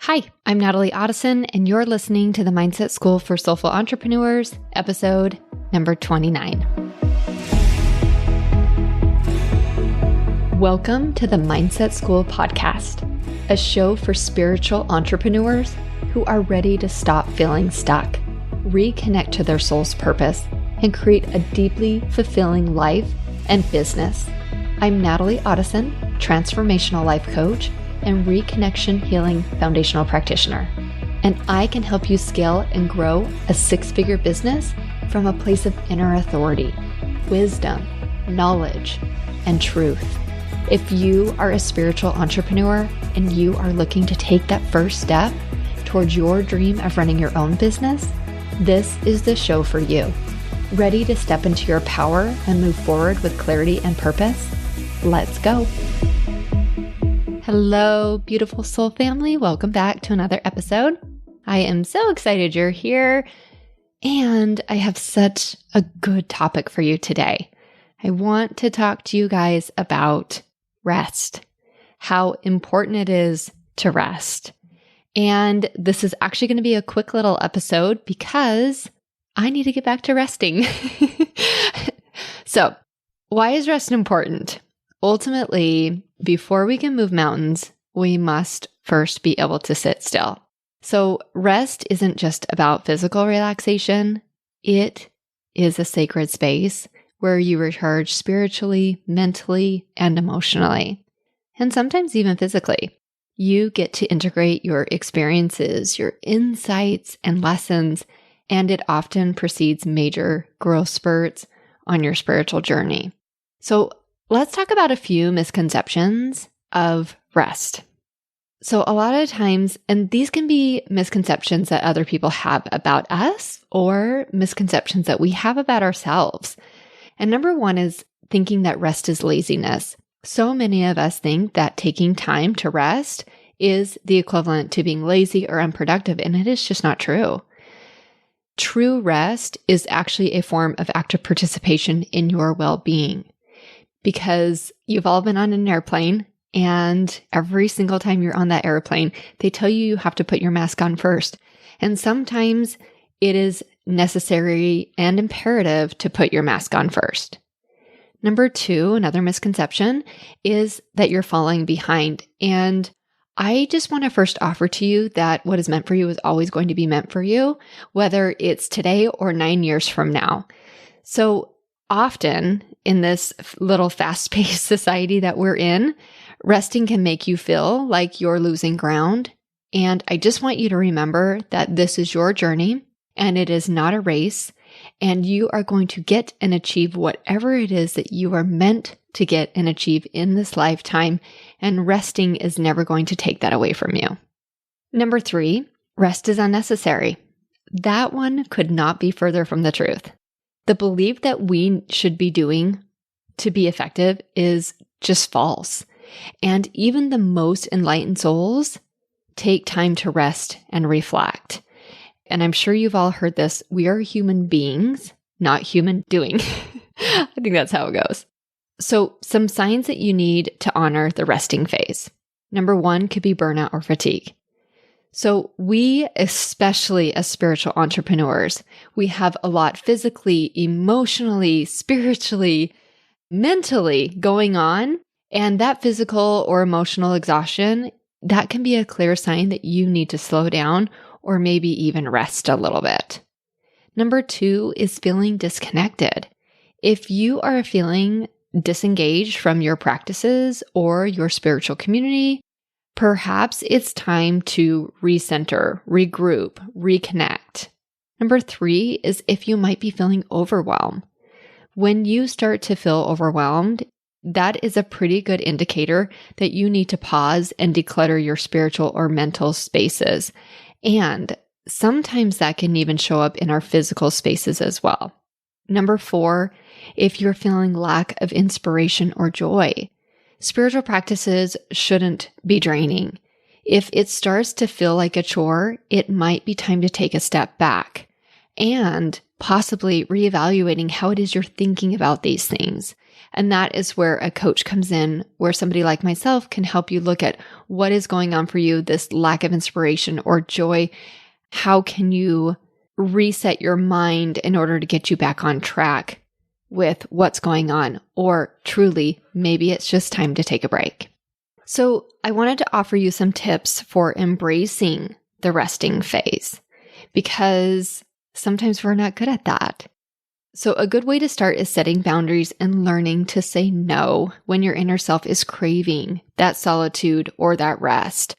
Hi, I'm Natalie Otteson, and you're listening to the Mindset School for Soulful Entrepreneurs, episode number 29. Welcome to the Mindset School podcast, a show for spiritual entrepreneurs who are ready to stop feeling stuck, reconnect to their soul's purpose, and create a deeply fulfilling life and business. I'm Natalie Otteson, transformational life coach and reconnection healing foundational practitioner. And I can help you scale and grow a six-figure business from a place of inner authority, wisdom, knowledge, and truth. If you are a spiritual entrepreneur and you are looking to take that first step towards your dream of running your own business, this is the show for you. Ready to step into your power and move forward with clarity and purpose? Let's go. Hello, beautiful soul family. Welcome back to another episode. I am so excited you're here, and I have such a good topic for you today. I want to talk to you guys about rest, how important it is to rest. And this is actually going to be a quick little episode because I need to get back to resting. So, why is rest important? Ultimately, before we can move mountains, we must first be able to sit still. So rest isn't just about physical relaxation. It is a sacred space where you recharge spiritually, mentally, and emotionally, and sometimes even physically. You get to integrate your experiences, your insights, and lessons, and it often precedes major growth spurts on your spiritual journey. So let's talk about a few misconceptions of rest. So a lot of times, and these can be misconceptions that other people have about us or misconceptions that we have about ourselves. And number one is thinking that rest is laziness. So many of us think that taking time to rest is the equivalent to being lazy or unproductive, and it is just not true. True rest is actually a form of active participation in your well-being. Because you've all been on an airplane, and every single time you're on that airplane, they tell you have to put your mask on first. And sometimes it is necessary and imperative to put your mask on first. Number two, another misconception is that you're falling behind. And I just want to first offer to you that what is meant for you is always going to be meant for you, whether it's today or 9 years from now. So often in this little fast-paced society that we're in, resting can make you feel like you're losing ground. And I just want you to remember that this is your journey and it is not a race, and you are going to get and achieve whatever it is that you are meant to get and achieve in this lifetime, and resting is never going to take that away from you. Number three, rest is unnecessary. That one could not be further from the truth. The belief that we should be doing to be effective is just false. And even the most enlightened souls take time to rest and reflect. And I'm sure you've all heard this. We are human beings, not human doing. I think that's how it goes. So some signs that you need to honor the resting phase. Number one could be burnout or fatigue. So we, especially as spiritual entrepreneurs, we have a lot physically, emotionally, spiritually, mentally going on. And that physical or emotional exhaustion, that can be a clear sign that you need to slow down or maybe even rest a little bit. Number two is feeling disconnected. If you are feeling disengaged from your practices or your spiritual community, perhaps it's time to recenter, regroup, reconnect. Number three is if you might be feeling overwhelmed. When you start to feel overwhelmed, that is a pretty good indicator that you need to pause and declutter your spiritual or mental spaces. And sometimes that can even show up in our physical spaces as well. Number four, if you're feeling lack of inspiration or joy, spiritual practices shouldn't be draining. If it starts to feel like a chore, it might be time to take a step back. and possibly reevaluating how it is you're thinking about these things. And that is where a coach comes in, where somebody like myself can help you look at what is going on for you, this lack of inspiration or joy. How can you reset your mind in order to get you back on track with what's going on? Or truly, maybe it's just time to take a break. So I wanted to offer you some tips for embracing the resting phase, because sometimes we're not good at that. So a good way to start is setting boundaries and learning to say no when your inner self is craving that solitude or that rest.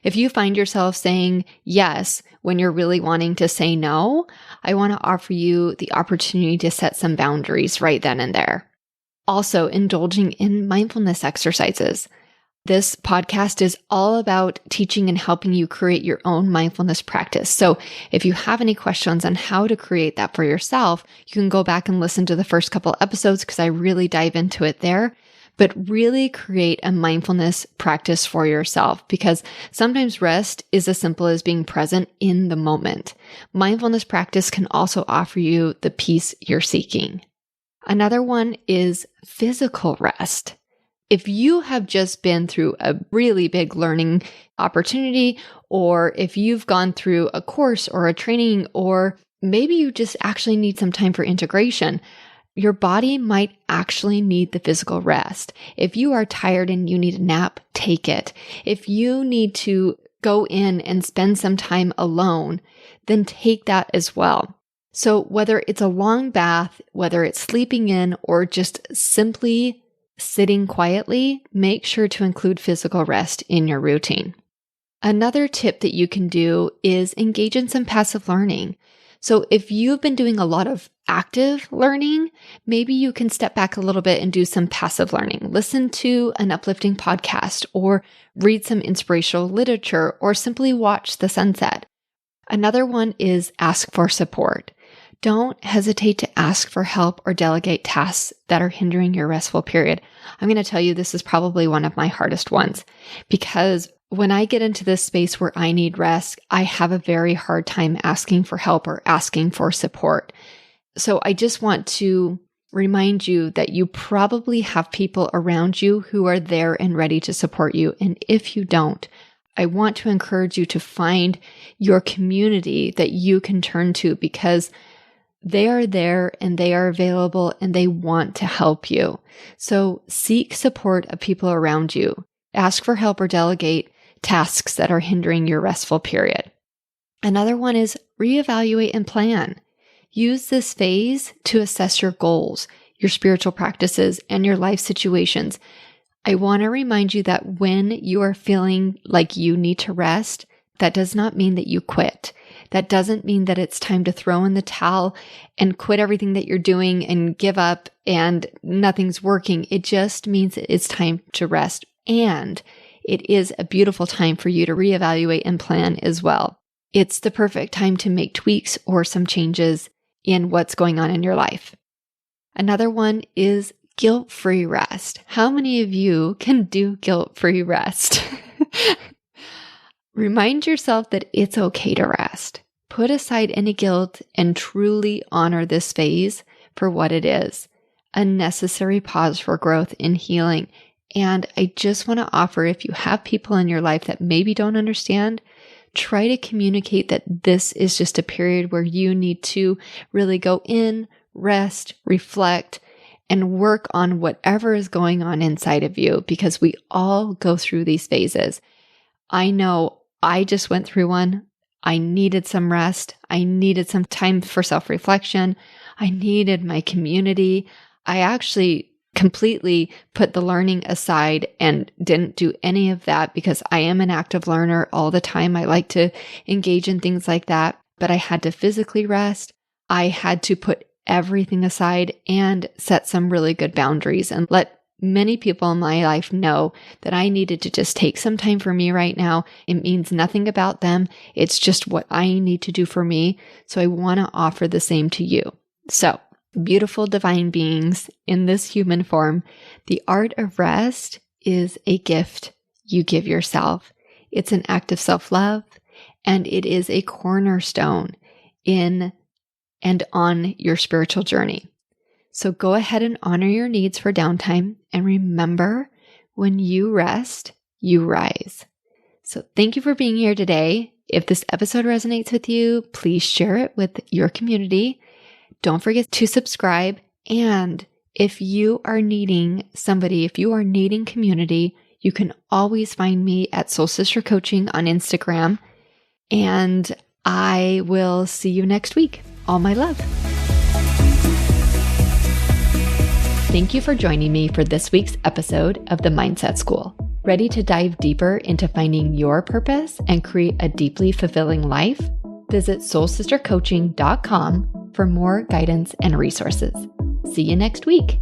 If you find yourself saying yes when you're really wanting to say no, I want to offer you the opportunity to set some boundaries right then and there. Also, indulging in mindfulness exercises. This podcast is all about teaching and helping you create your own mindfulness practice. So if you have any questions on how to create that for yourself, you can go back and listen to the first couple episodes because I really dive into it there. But really create a mindfulness practice for yourself, because sometimes rest is as simple as being present in the moment. Mindfulness practice can also offer you the peace you're seeking. Another one is physical rest. If you have just been through a really big learning opportunity, or if you've gone through a course or a training, or maybe you just actually need some time for integration, your body might actually need the physical rest. If you are tired and you need a nap, take it. If you need to go in and spend some time alone, then take that as well. So whether it's a long bath, whether it's sleeping in, or just simply sitting quietly, make sure to include physical rest in your routine. Another tip that you can do is engage in some passive learning. So if you've been doing a lot of active learning, maybe you can step back a little bit and do some passive learning. Listen to an uplifting podcast, or read some inspirational literature, or simply watch the sunset. Another one is ask for support. Don't hesitate to ask for help or delegate tasks that are hindering your restful period. I'm going to tell you, this is probably one of my hardest ones, because when I get into this space where I need rest, I have a very hard time asking for help or asking for support. So I just want to remind you that you probably have people around you who are there and ready to support you. And if you don't, I want to encourage you to find your community that you can turn to, because they are there and they are available and they want to help you. So seek support of people around you. Ask for help or delegate tasks that are hindering your restful period. Another one is reevaluate and plan. Use this phase to assess your goals, your spiritual practices, and your life situations. I want to remind you that when you are feeling like you need to rest, that does not mean that you quit. That doesn't mean that it's time to throw in the towel and quit everything that you're doing and give up and nothing's working. It just means it's time to rest. And it is a beautiful time for you to reevaluate and plan as well. It's the perfect time to make tweaks or some changes in what's going on in your life. Another one is guilt-free rest. How many of you can do guilt-free rest? Remind yourself that it's okay to rest. Put aside any guilt and truly honor this phase for what it is, a necessary pause for growth and healing. And I just want to offer, if you have people in your life that maybe don't understand, try to communicate that this is just a period where you need to really go in, rest, reflect, and work on whatever is going on inside of you, because we all go through these phases. I know I just went through one. I needed some rest. I needed some time for self-reflection. I needed my community. I actually completely put the learning aside and didn't do any of that, because I am an active learner all the time. I like to engage in things like that, but I had to physically rest. I had to put everything aside and set some really good boundaries and let many people in my life know that I needed to just take some time for me right now. It means nothing about them. It's just what I need to do for me. So I want to offer the same to you. So, beautiful divine beings in this human form, the art of rest is a gift you give yourself. It's an act of self-love, and it is a cornerstone in and on your spiritual journey. So go ahead and honor your needs for downtime. And remember, when you rest, you rise. So thank you for being here today. If this episode resonates with you, please share it with your community. Don't forget to subscribe. And if you are needing community, you can always find me at Soul Sister Coaching on Instagram. And I will see you next week. All my love. Thank you for joining me for this week's episode of the Mindset School. Ready to dive deeper into finding your purpose and create a deeply fulfilling life? Visit soulsistercoaching.com for more guidance and resources. See you next week.